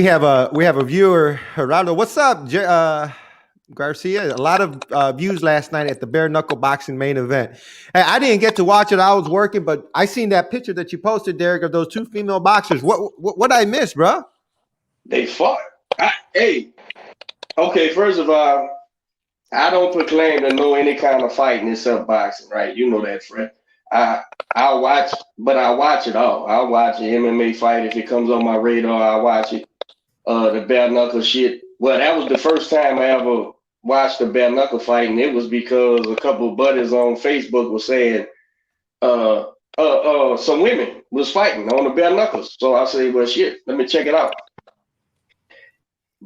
we have a viewer, Gerardo. What's up, Garcia? A lot of views last night at the bare knuckle boxing main event. Hey, I didn't get to watch it. I was working, but I seen that picture that you posted, Derek, of those two female boxers. What I missed, bro? They fought. Okay. First of all, I don't proclaim to know any kind of fighting except boxing, right? You know that, Fred. I watch it all. I'll watch an MMA fight if it comes on my radar. I watch it. The bare knuckle shit. Well, that was the first time I ever watched a bare knuckle fight, and it was because a couple of buddies on Facebook were saying some women was fighting on the bare knuckles. So I said, well, shit, let me check it out.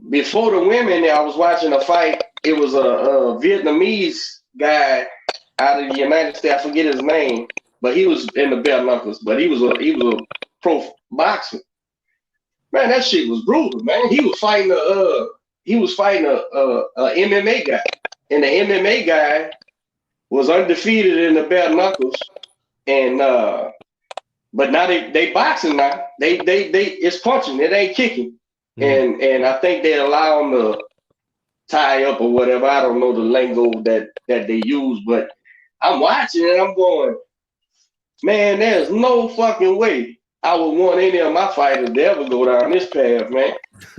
Before the women, I was watching a fight. It was a Vietnamese guy out of the United States. I forget his name, but he was in the bare knuckles. But he was a pro boxer. Man, that shit was brutal, man. He was fighting a MMA guy, and the MMA guy was undefeated in the bare knuckles. And but now they boxing now. They it's punching. It ain't kicking. Mm-hmm. And I think they allow them to tie up or whatever. I don't know the lingo that they use, but I'm watching and I'm going, man, there's no fucking way I would want any of my fighters to ever go down this path, man.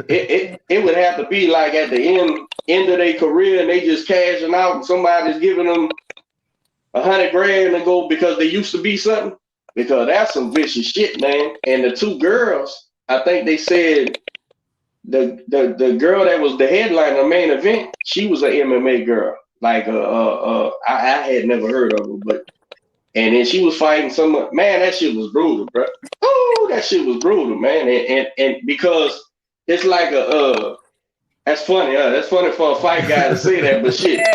It would have to be like at the end of their career and they just cashing out and somebody's giving them $100,000 to go because they used to be something. Because that's some vicious shit, man. And the two girls, I think they said the girl that was the headline, the main event, she was an MMA girl. Like I had never heard of her, but and then she was fighting someone. Man, that shit was brutal, bro. Oh, that shit was brutal, man. And because it's like that's funny, that's funny for a fight guy to say that, but shit.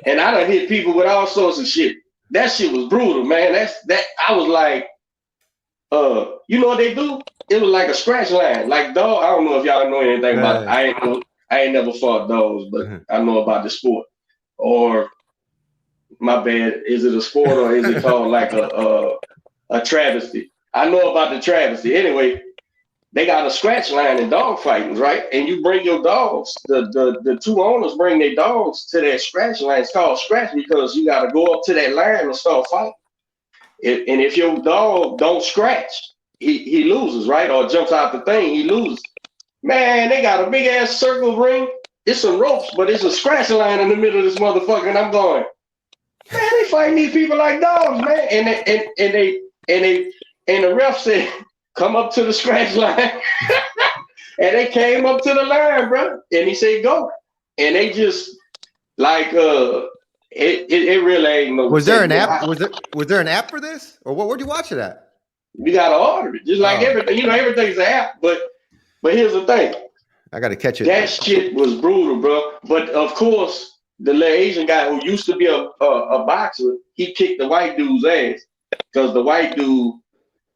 And I done hit people with all sorts of shit. That shit was brutal, man. I was like, you know what they do? It was like a scratch line, like dog. I don't know if y'all know anything about it. I ain't never fought dogs, but I know about the sport. Or my bad, is it a sport or is it called like a travesty? I know about the travesty. Anyway, they got a scratch line in dog fightings, right? And you bring your dogs. The two owners bring their dogs to that scratch line. It's called scratch because you got to go up to that line and start fighting. And if your dog don't scratch, he loses, right? Or jumps out the thing, he loses. Man, they got a big ass circle ring. It's some ropes, but it's a scratch line in the middle of this motherfucker. And I'm going, man, they fighting these people like dogs, man. And the ref said, come up to the scratch line. And they came up to the line, bro. And he said, go. And they just like it really ain't no. Was there an app? Was there an app for this? Or where'd you watch it at? You gotta order it. Just like everything, everything's an app, but here's the thing. I gotta catch it. That shit was brutal, bro. But of course, the little Asian guy who used to be a boxer, he kicked the white dude's ass. Because the white dude,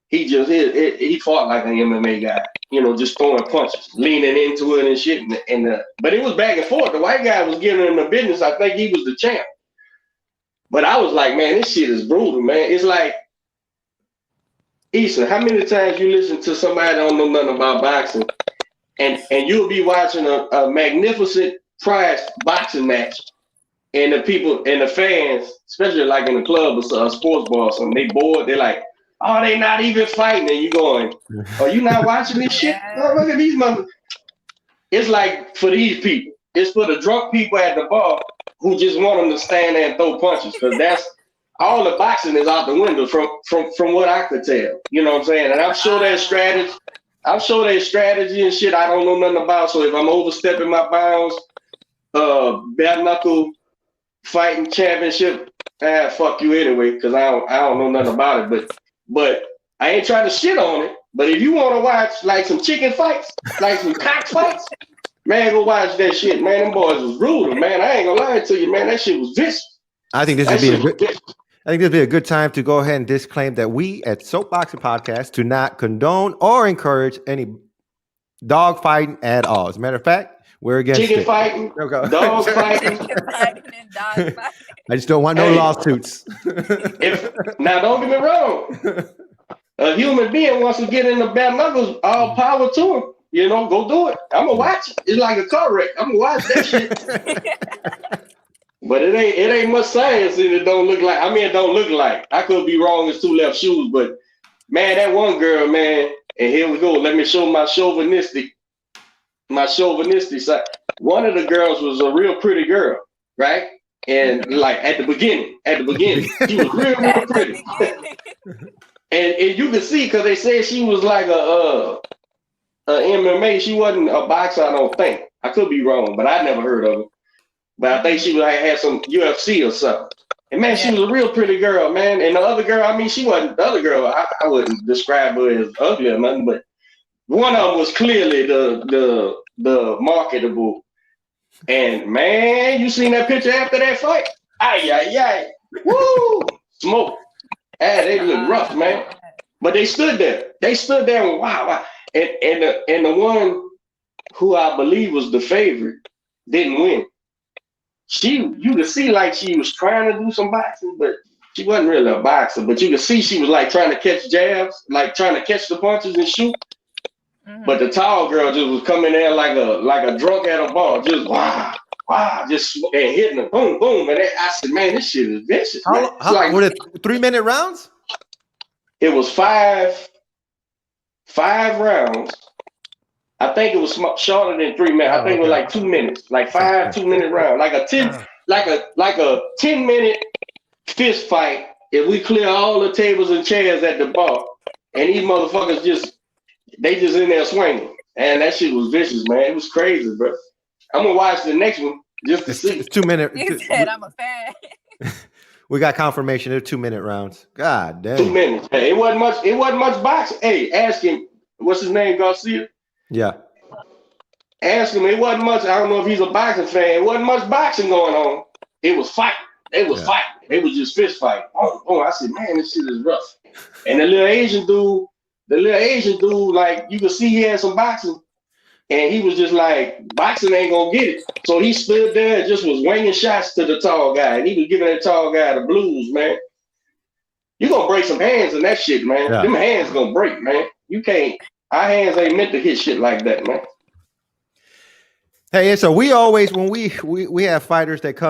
he fought like an MMA guy, just throwing punches, leaning into it and shit. But it was back and forth. The white guy was giving him the business. I think he was the champ. But I was like, man, this shit is brutal, man. It's like, Issa, how many times you listen to somebody that don't know nothing about boxing, and you'll be watching a magnificent prize boxing match, and the people and the fans, especially like in the club or a sports bar or something, they bored. They're like, oh, they not even fighting. And you going, are you not watching this shit? Oh, look at these motherfuckers. It's like for these people. It's for the drunk people at the bar who just want them to stand there and throw punches, because that's all the boxing is out the window from what I could tell. You know what I'm saying? And I'm sure there's strategy. I'm sure there's strategy and shit I don't know nothing about. So if I'm overstepping my bounds, bare knuckle fighting championship, fuck you anyway, because I don't know nothing about it. But I ain't trying to shit on it. But if you want to watch like some chicken fights, like some cock fights, man, go watch that shit, man. Them boys was brutal, man. I ain't gonna lie to you, man. That shit was vicious. I think this would be a good time to go ahead and disclaim that we at Soapboxing Podcast do not condone or encourage any dog fighting at all. As a matter of fact, we're against chicken fighting, dog fighting, and dog fighting. I just don't want no lawsuits. Now, don't get me wrong. A human being wants to get in the bare knuckles, all power to him. You know, go do it. I'm gonna watch it. It's like a car wreck. I'm gonna watch that shit. But it ain't much science in it. Don't look like. I mean, it don't look like. I could be wrong. It's two left shoes, but man, that one girl, man. And here we go. Let me show my chauvinistic side. One of the girls was a real pretty girl, right? And like at the beginning, she was real pretty. and you could see because they said she was like a MMA. She wasn't a boxer, I don't think. I could be wrong, but I never heard of her. But I think she was like had some UFC or something. And man, she was a real pretty girl, man. And the other girl, I mean, she wasn't the other girl. I wouldn't describe her as ugly or nothing, but one of them was clearly the marketable. And man, you seen that picture after that fight? Ay. Woo! Smoke. Ah, they look rough, man. But they stood there. And wow. And the one who I believe was the favorite didn't win. You could see like she was trying to do some boxing, but she wasn't really a boxer. But you could see she was like trying to catch jabs, like trying to catch the punches and shoot. But the tall girl just was coming there like a drunk at a bar, just wow, just and hitting them, boom, boom. And I said, man, this shit is vicious. How like, were it 3-minute rounds? It was five rounds. I think it was shorter than 3 minutes. I think it was like 2 minutes, like 5 2-minute rounds, like a 10-minute fist fight. If we clear all the tables and chairs at the bar, and these motherfuckers just in there swinging, and that shit was vicious, man. It was crazy, bro. I'm gonna watch the next one just to see. It's 2 minutes. You said I'm a fan. We got confirmation. They're 2-minute rounds. God damn. 2 minutes. Hey, it wasn't much boxing. Hey, ask him. What's his name? Garcia. Yeah. Ask him. It wasn't much. I don't know if he's a boxing fan. It wasn't much boxing going on. It was fighting. They was fighting. It was just fist fighting. Oh, I said, man, this shit is rough. And the little Asian dude, like you could see he had some boxing, and he was just like, boxing ain't gonna get it. So he stood there and just was winging shots to the tall guy, and he was giving that tall guy the blues, man. You gonna break some hands in that shit, man. Yeah. Them hands gonna break, man. You can't. Our hands ain't meant to hit shit like that, man. Hey, so we always when we have fighters that come